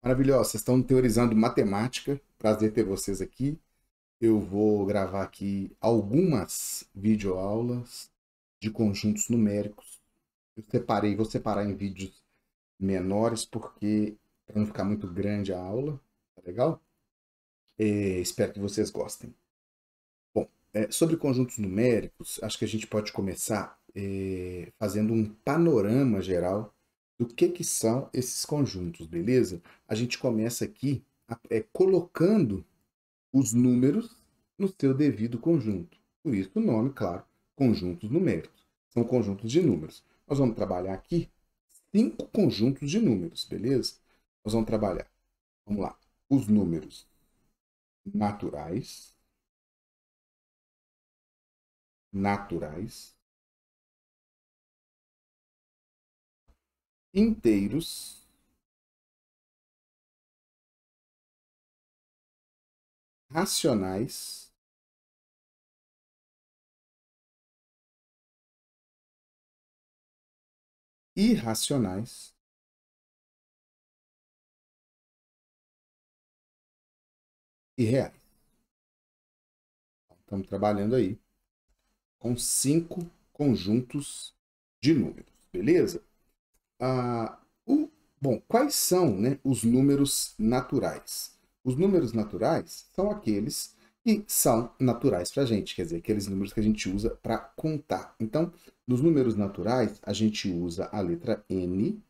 Maravilhosa, vocês estão teorizando matemática. Prazer ter vocês aqui. Eu vou gravar aqui algumas videoaulas de conjuntos numéricos. Vou separar em vídeos menores porque para não ficar muito grande a aula, tá legal? Espero que vocês gostem. Bom, sobre conjuntos numéricos, acho que a gente pode começar fazendo um panorama geral do que são esses conjuntos, beleza? A gente começa aqui colocando os números no seu devido conjunto. Por isso o nome, claro, conjuntos numéricos. São conjuntos de números. Nós vamos trabalhar aqui 5 conjuntos de números, beleza? Nós vamos trabalhar, vamos lá, os números naturais, inteiros, racionais, irracionais e reais. Estamos trabalhando aí com 5 conjuntos de números, beleza? Bom, quais são, né, os números naturais? Os números naturais são aqueles que são naturais para a gente, quer dizer, aqueles números que a gente usa para contar. Então, nos números naturais, a gente usa a letra N.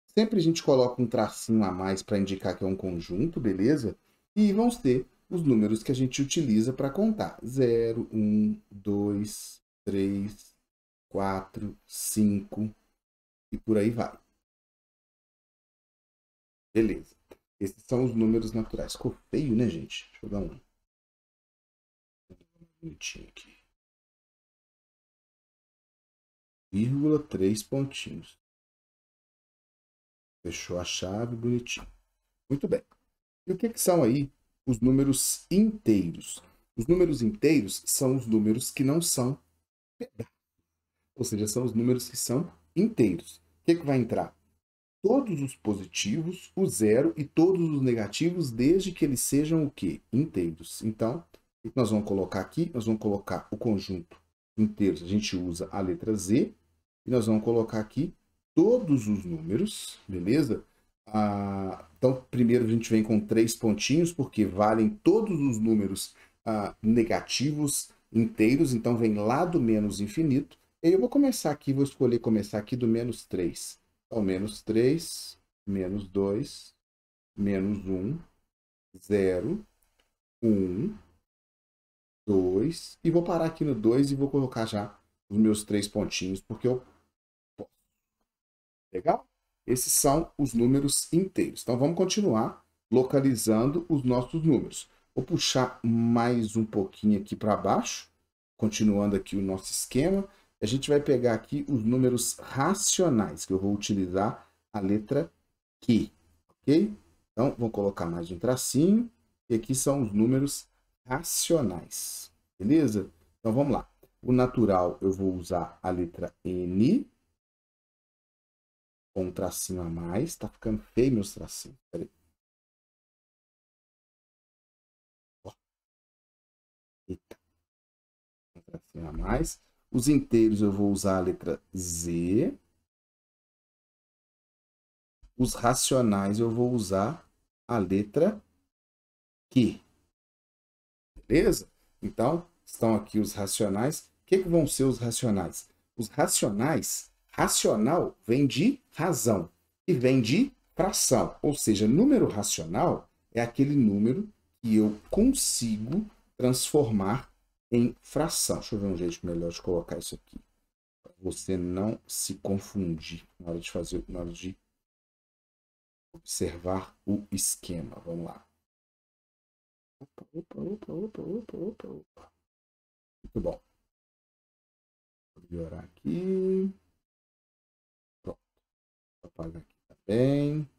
Sempre a gente coloca um tracinho a mais para indicar que é um conjunto, beleza? E vão ser os números que a gente utiliza para contar. 0, 1, 2, 3, 4, 5 e por aí vai. Beleza. Esses são os números naturais. Ficou feio, né, gente? Deixa eu dar um bonitinho aqui. Vírgula, 3 pontinhos. Fechou a chave, bonitinho. Muito bem. E o que são aí os números inteiros? Os números inteiros são os números que não são pedaços. Ou seja, são os números que são inteiros. O que vai entrar? Todos os positivos, o zero e todos os negativos, desde que eles sejam o quê? Inteiros. Então, o que nós vamos colocar aqui? Nós vamos colocar o conjunto inteiros. A gente usa a letra Z. E nós vamos colocar aqui todos os números, beleza? Então, primeiro a gente vem com 3 pontinhos, porque valem todos os números negativos inteiros. Então, vem lá do menos infinito. E aí eu vou começar aqui, vou escolher começar aqui do menos 3. Então, menos 3, menos 2, menos 1, 0, 1, 2. E vou parar aqui no 2 e vou colocar já os meus 3 pontinhos, porque eu posso. Legal? Esses são os números inteiros. Então, vamos continuar localizando os nossos números. Vou puxar mais um pouquinho aqui para baixo, continuando aqui o nosso esquema. A gente vai pegar aqui os números racionais, que eu vou utilizar a letra Q, ok? Então, vou colocar mais um tracinho, e aqui são os números racionais, beleza? Então, vamos lá. O natural, eu vou usar a letra N, com um tracinho a mais. Tá ficando feio meus tracinhos. Peraí. Ó. Eita. Um tracinho a mais. Os inteiros eu vou usar a letra Z. Os racionais eu vou usar a letra Q. Beleza? Então, estão aqui os racionais. O que vão ser os racionais? Os racionais, racional vem de razão e vem de fração. Ou seja, número racional é aquele número que eu consigo transformar em fração. Deixa eu ver um jeito melhor de colocar isso aqui. Para você não se confundir na hora de fazer, na hora de observar o esquema. Vamos lá. Opa. Muito bom. Vou melhorar aqui. Pronto. Vou apagar aqui também.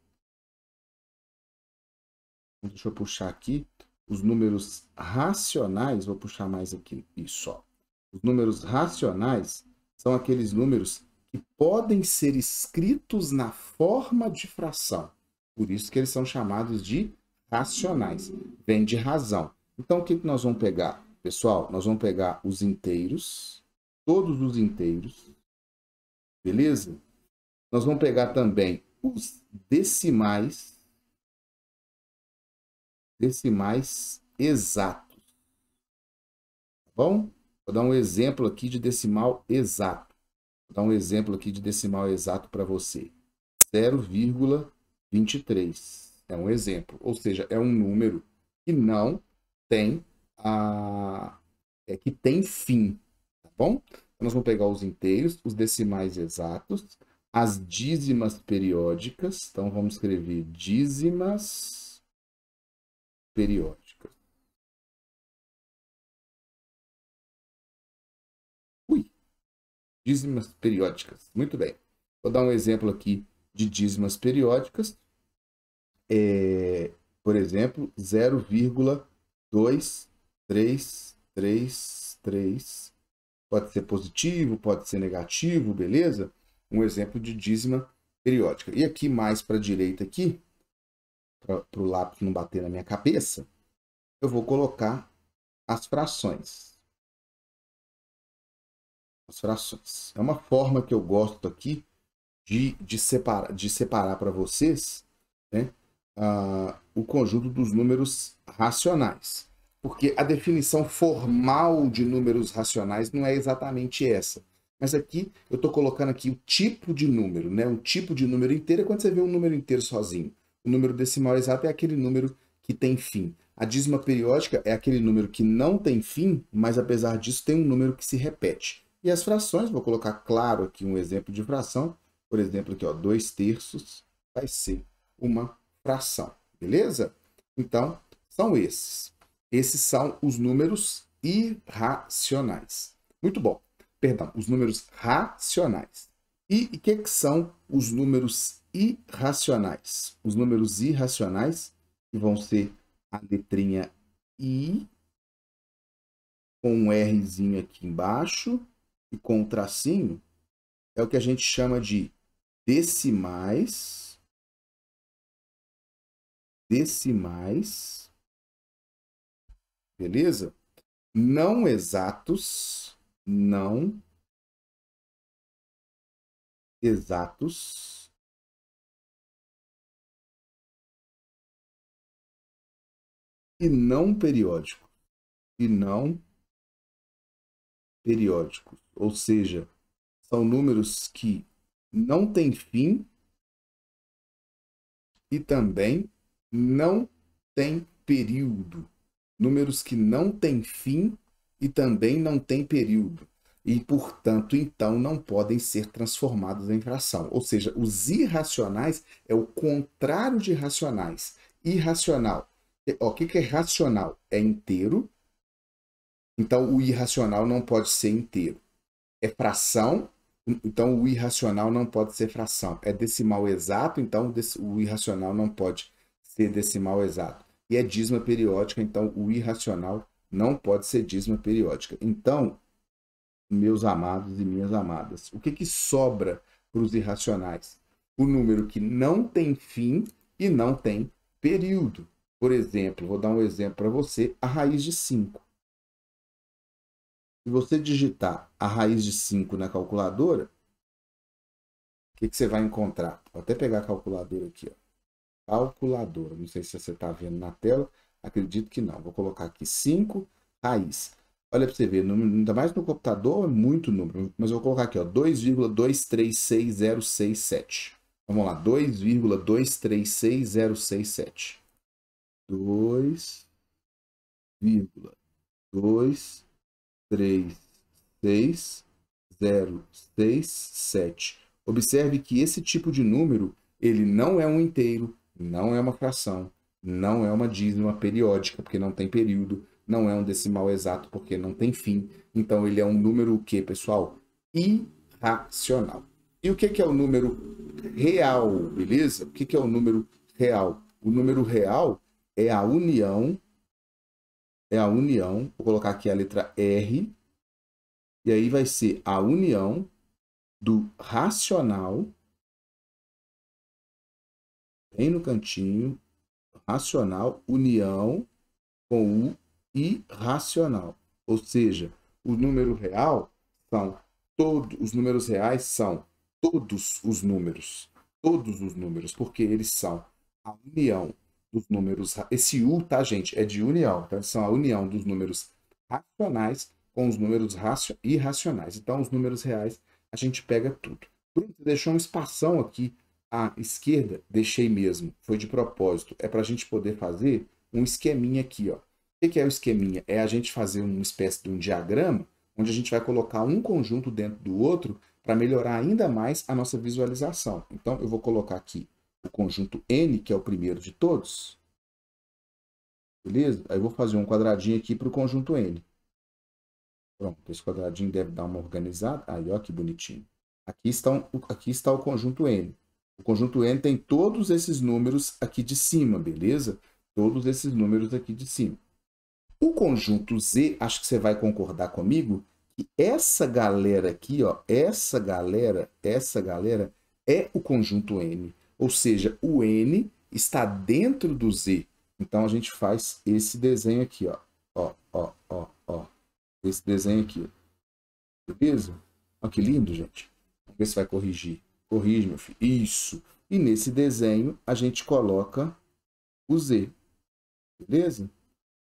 Deixa eu puxar aqui os números racionais. Vou puxar mais aqui. Isso, ó. Os números racionais são aqueles números que podem ser escritos na forma de fração. Por isso que eles são chamados de racionais. Vem de razão. Então, o que nós vamos pegar? Pessoal, nós vamos pegar os inteiros, todos os inteiros, beleza? Nós vamos pegar também os decimais exatos, tá bom? Vou dar um exemplo aqui de decimal exato. Vou dar um exemplo aqui de decimal exato para você. 0,23 é um exemplo, ou seja, é um número que não tem que tem fim, tá bom? Então, nós vamos pegar os inteiros, os decimais exatos, as dízimas periódicas. Então vamos escrever dízimas periódicas. Dízimas periódicas. Muito bem. Vou dar um exemplo aqui de dízimas periódicas. Por exemplo, 0,2333. Pode ser positivo, pode ser negativo, beleza? Um exemplo de dízima periódica. E aqui mais para a direita aqui, para o lápis não bater na minha cabeça, eu vou colocar as frações. As frações. É uma forma que eu gosto aqui de separar para vocês, né, o conjunto dos números racionais. Porque a definição formal de números racionais não é exatamente essa. Mas aqui eu estou colocando aqui o tipo de número, né? Um tipo de número inteiro é quando você vê um número inteiro sozinho. O número decimal exato é aquele número que tem fim. A dízima periódica é aquele número que não tem fim, mas apesar disso tem um número que se repete. E as frações, vou colocar claro aqui um exemplo de fração. Por exemplo, aqui, ó, 2/3 vai ser uma fração, beleza? Então, são esses. Esses são os números irracionais. Muito bom. Perdão, os números racionais. E o que são os números irracionais? Os números irracionais vão ser a letrinha I, com um Rzinho aqui embaixo e com um tracinho, é o que a gente chama de decimais, beleza? Não exatos, não exatos, e não periódicos, e não periódicos. Ou seja, são números que não têm fim e também não têm período. Números que não têm fim e também não têm período. E, portanto, então, não podem ser transformados em fração. Ou seja, os irracionais é o contrário de racionais. Irracional. O que é racional? É inteiro. Então, o irracional não pode ser inteiro. É fração. Então, o irracional não pode ser fração. É decimal exato. Então, o irracional não pode ser decimal exato. E é dízima periódica. Então, o irracional não pode ser dízima periódica. Então, meus amados e minhas amadas, o que sobra para os irracionais? O número que não tem fim e não tem período. Por exemplo, vou dar um exemplo para você, a raiz de 5. Se você digitar a raiz de 5 na calculadora, o que você vai encontrar? Vou até pegar a calculadora aqui. Ó. Calculadora. Não sei se você está vendo na tela. Acredito que não. Vou colocar aqui 5, raiz. Olha para você ver, ainda mais no computador, é muito número. Mas eu vou colocar aqui, ó, 2,236067. Vamos lá, 2,236067. 2,23667. Observe que esse tipo de número, ele não é um inteiro, não é uma fração, não é uma dízima periódica, porque não tem período, não é um decimal exato, porque não tem fim. Então, ele é um número o quê, pessoal? Irracional. E o que é o número real, beleza? O que é o número real? O número real é a união, vou colocar aqui a letra R, e aí vai ser a união do racional bem no cantinho, racional, união com o irracional. Ou seja, o número real são todos, os números reais são todos os números, porque eles são a união dos números, esse U, tá, gente, é de união, tá? São a união dos números racionais com os números irracionais. Então, os números reais, a gente pega tudo. Bruno, você deixou um espação aqui à esquerda, deixei mesmo, foi de propósito. É para a gente poder fazer um esqueminha aqui, ó. O que é o esqueminha? É a gente fazer uma espécie de um diagrama, onde a gente vai colocar um conjunto dentro do outro para melhorar ainda mais a nossa visualização. Então, eu vou colocar aqui o conjunto N, que é o primeiro de todos. Beleza? Aí eu vou fazer um quadradinho aqui para o conjunto N. Pronto, esse quadradinho deve dar uma organizada. Aí, ó que bonitinho. Aqui está o conjunto N. O conjunto N tem todos esses números aqui de cima, beleza? Todos esses números aqui de cima. O conjunto Z, acho que você vai concordar comigo, que essa galera aqui, ó, essa galera é o conjunto N. Ou seja, o N está dentro do Z. Então, a gente faz esse desenho aqui, ó. Ó. Esse desenho aqui. Beleza? Olha que lindo, gente. Vamos ver se vai corrigir. Corrige, meu filho. Isso. E nesse desenho, a gente coloca o Z. Beleza?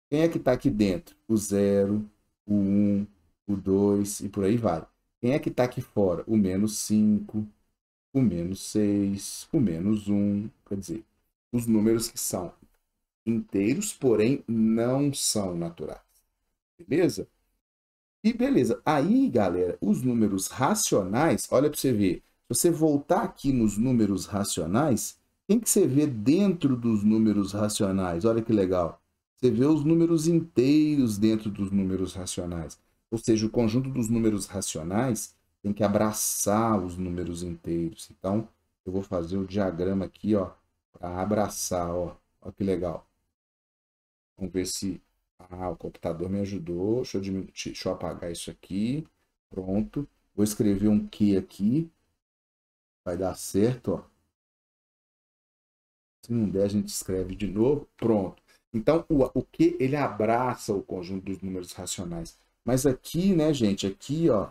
Quem é que está aqui dentro? O 0, o 1, o 2 e por aí vai. Quem é que está aqui fora? O -5, o -6, o -1. Quer dizer, os números que são inteiros, porém não são naturais. Beleza? E beleza. Aí, galera, os números racionais, olha para você ver. Se você voltar aqui nos números racionais, quem que você vê dentro dos números racionais? Olha que legal. Você vê os números inteiros dentro dos números racionais. Ou seja, o conjunto dos números racionais tem que abraçar os números inteiros. Então, eu vou fazer o diagrama aqui, ó, para abraçar, ó. Olha que legal. Vamos ver se... Ah, o computador me ajudou. Deixa eu apagar isso aqui. Pronto. Vou escrever um Q aqui. Vai dar certo, ó. Se não der, a gente escreve de novo. Pronto. Então, o Q, ele abraça o conjunto dos números racionais. Mas aqui, né, gente, aqui, ó,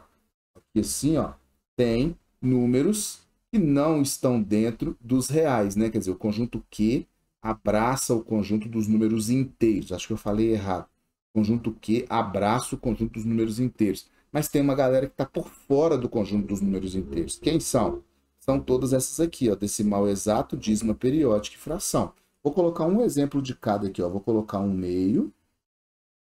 aqui assim, ó, tem números que não estão dentro dos reais, né? Quer dizer, o conjunto Q abraça o conjunto dos números inteiros. Acho que eu falei errado. O conjunto Q abraça o conjunto dos números inteiros. Mas tem uma galera que está por fora do conjunto dos números inteiros. Quem são? São todas essas aqui, ó, decimal exato, dízima periódica e fração. Vou colocar um exemplo de cada aqui, ó. Vou colocar um meio,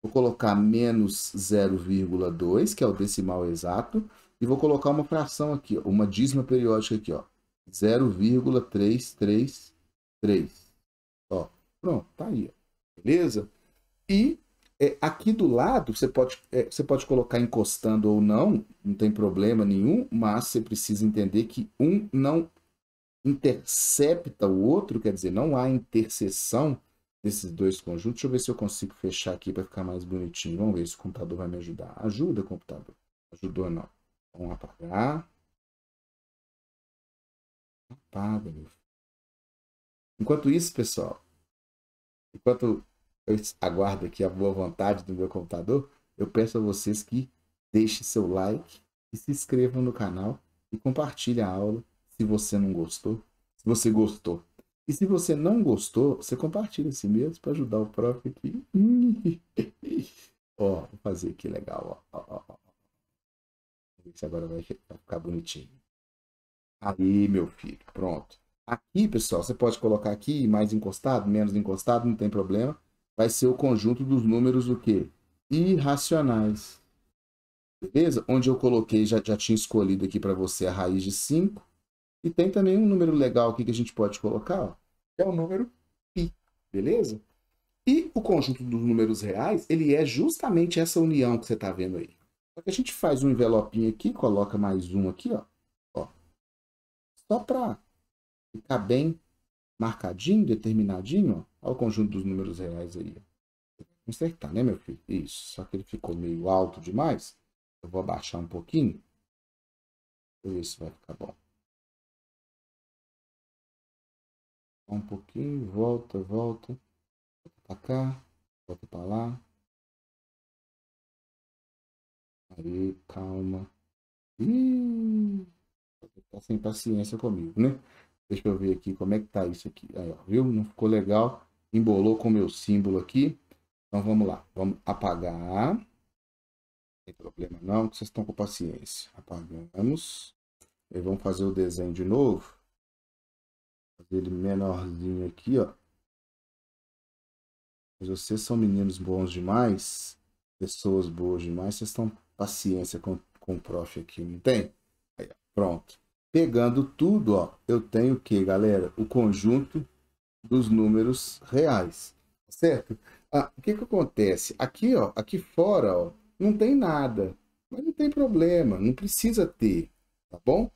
vou colocar menos 0,2, que é o decimal exato, e vou colocar uma fração aqui, ó, uma dízima periódica aqui, ó, 0,333. Ó, pronto, tá aí, ó. Beleza? E aqui do lado, você pode colocar encostando ou não tem problema nenhum, mas você precisa entender que um não intercepta o outro, quer dizer, não há interseção desses dois conjuntos. Deixa eu ver se eu consigo fechar aqui para ficar mais bonitinho. Vamos ver se o computador vai me ajudar. Ajuda, computador. Ajudou não. Vamos apagar. Apaga, meu filho. Enquanto isso, pessoal, enquanto eu aguardo aqui a boa vontade do meu computador, eu peço a vocês que deixem seu like e se inscrevam no canal e compartilhem a aula se você não gostou. Se você gostou. E se você não gostou, você compartilha assim mesmo para ajudar o prof aqui. Ó, vou fazer aqui legal, ó. Vamos ver se agora vai ficar bonitinho. Aí, meu filho, pronto. Aqui, pessoal, você pode colocar aqui mais encostado, menos encostado, não tem problema. Vai ser o conjunto dos números o quê? Irracionais. Beleza? Onde eu coloquei, já tinha escolhido aqui para você a raiz de 5. E tem também um número legal aqui que a gente pode colocar, ó, que é o número π. Beleza? E o conjunto dos números reais, ele é justamente essa união que você está vendo aí. Só que a gente faz um envelopinho aqui, coloca mais um aqui, ó só para ficar bem marcadinho, determinadinho, ó. Olha o conjunto dos números reais aí. Consertar, né, meu filho? Isso. Só que ele ficou meio alto demais. Eu vou abaixar um pouquinho. Deixa eu ver se vai ficar bom. Um pouquinho, volta para cá, volta para lá. Aí, calma. Ih, tá sem paciência comigo, né? Deixa eu ver aqui como é que tá isso aqui. Aí, ó, viu? Não ficou legal. Embolou com o meu símbolo aqui. Então vamos lá. Vamos apagar. Não tem problema não, que vocês estão com paciência. Apagamos. E vamos fazer o desenho de novo. Fazer ele menorzinho aqui, ó. Mas vocês são meninos bons demais. Pessoas boas demais. Vocês estão paciência com o prof aqui, não tem? Aí, ó, pronto. Pegando tudo, ó, eu tenho o que, galera? O conjunto dos números reais, certo? Ah, o que que acontece? Aqui, ó, aqui fora, ó, não tem nada, mas não tem problema, não precisa ter, tá bom?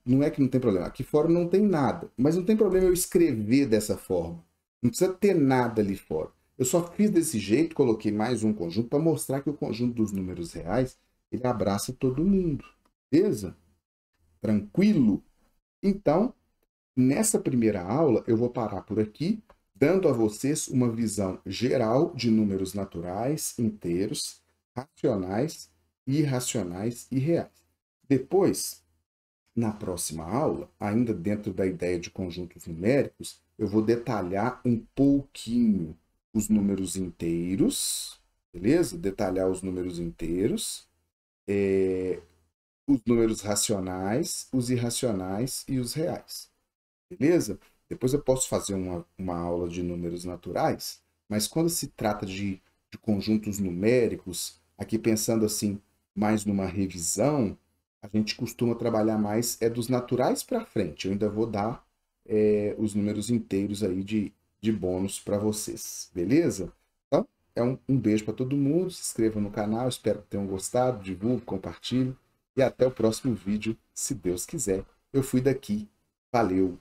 Não é que não tem problema, aqui fora não tem nada, mas não tem problema eu escrever dessa forma, não precisa ter nada ali fora. Eu só fiz desse jeito, coloquei mais um conjunto para mostrar que o conjunto dos números reais ele abraça todo mundo, beleza? Tranquilo? Então, nessa primeira aula, eu vou parar por aqui, dando a vocês uma visão geral de números naturais, inteiros, racionais, irracionais e reais. Depois, na próxima aula, ainda dentro da ideia de conjuntos numéricos, eu vou detalhar um pouquinho os números inteiros, beleza? Detalhar os números inteiros, os números racionais, os irracionais e os reais. Beleza? Depois eu posso fazer uma aula de números naturais, mas quando se trata de conjuntos numéricos, aqui pensando assim, mais numa revisão, a gente costuma trabalhar mais dos naturais para frente. Eu ainda vou dar os números inteiros aí de bônus para vocês, beleza? Então, um beijo para todo mundo, se inscreva no canal, espero que tenham gostado, divulgue, compartilhe, e até o próximo vídeo, se Deus quiser. Eu fui daqui, valeu!